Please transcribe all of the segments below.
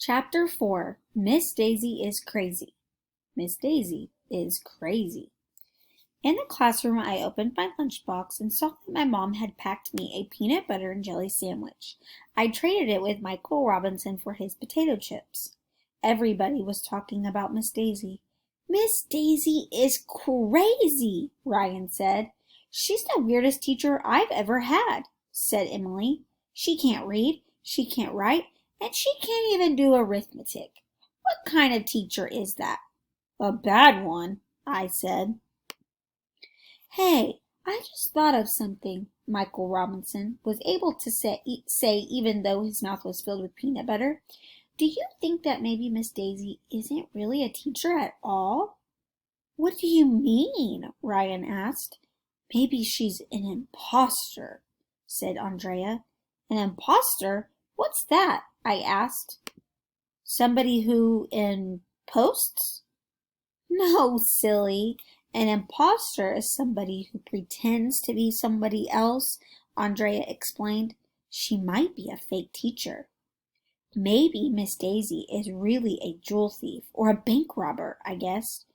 Chapter 4 Miss Daisy is Crazy. Miss Daisy is crazy. In the classroom, I opened my lunchbox and saw that my mom had packed me a peanut butter and jelly sandwich. I traded it with Michael Robinson for his potato chips. Everybody was talking about Miss Daisy. Miss Daisy is crazy, Ryan said. She's the weirdest teacher I've ever had, said Emily. She can't read, she can't write, and she can't even do arithmetic. What kind of teacher is that? A bad one, I said. Hey, I just thought of something, Michael Robinson was able to say even though his mouth was filled with peanut butter. Do you think that maybe Miss Daisy isn't really a teacher at all? What do you mean? Ryan asked. Maybe she's an imposter, said Andrea. An imposter? What's that? I asked. Somebody who imposts? No, silly. An imposter is somebody who pretends to be somebody else, Andrea explained. She might be a fake teacher. Maybe Miss Daisy is really a jewel thief or a bank robber, I guessed.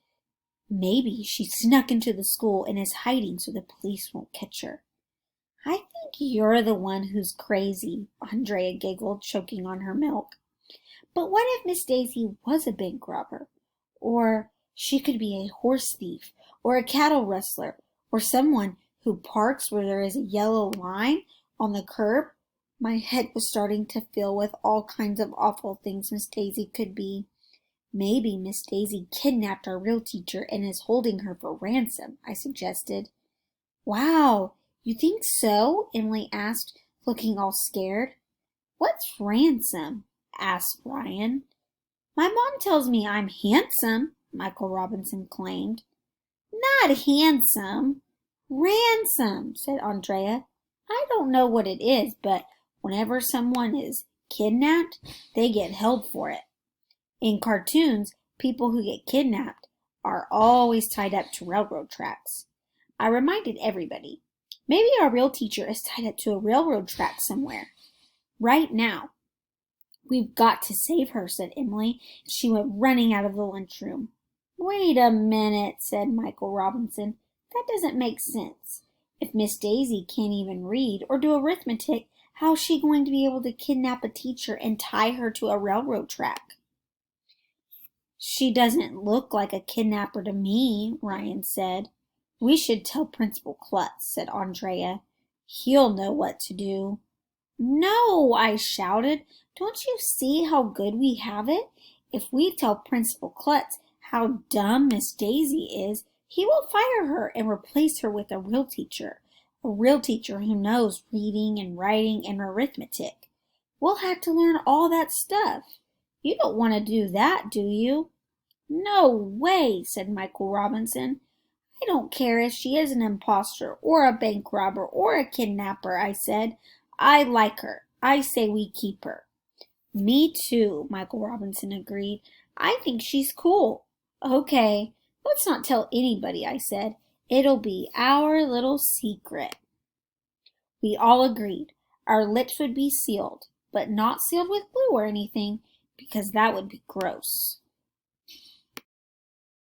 Maybe she snuck into the school and is hiding so the police won't catch her. I think you're the one who's crazy, Andrea giggled, choking on her milk. But what if Miss Daisy was a bank robber? Or she could be a horse thief, or a cattle rustler, or someone who parks where there is a yellow line on the curb. My head was starting to fill with all kinds of awful things Miss Daisy could be. Maybe Miss Daisy kidnapped our real teacher and is holding her for ransom, I suggested. Wow, you think so? Emily asked, looking all scared. What's ransom? Asked Ryan. My mom tells me I'm handsome, Michael Robinson claimed. Not handsome. Ransom, said Andrea. I don't know what it is, but whenever someone is kidnapped, they get held for it. In cartoons, people who get kidnapped are always tied up to railroad tracks. I reminded everybody, maybe our real teacher is tied up to a railroad track somewhere. Right now. We've got to save her, said Emily. She went running out of the lunchroom. Wait a minute, said Michael Robinson. That doesn't make sense. If Miss Daisy can't even read or do arithmetic, how is she going to be able to kidnap a teacher and tie her to a railroad track? She doesn't look like a kidnapper to me, Ryan said. We should tell Principal Klutz, said Andrea. He'll know what to do. No, I shouted. Don't you see how good we have it? If we tell Principal Klutz how dumb Miss Daisy is, he will fire her and replace her with a real teacher who knows reading and writing and arithmetic. We'll have to learn all that stuff. You don't want to do that, do you? No way, said Michael Robinson. I don't care if she is an imposter or a bank robber or a kidnapper, I said. I like her. I say we keep her. Me too, Michael Robinson agreed. I think she's cool. Okay, let's not tell anybody, I said. It'll be our little secret. We all agreed. Our lips would be sealed, but not sealed with glue or anything, because that would be gross.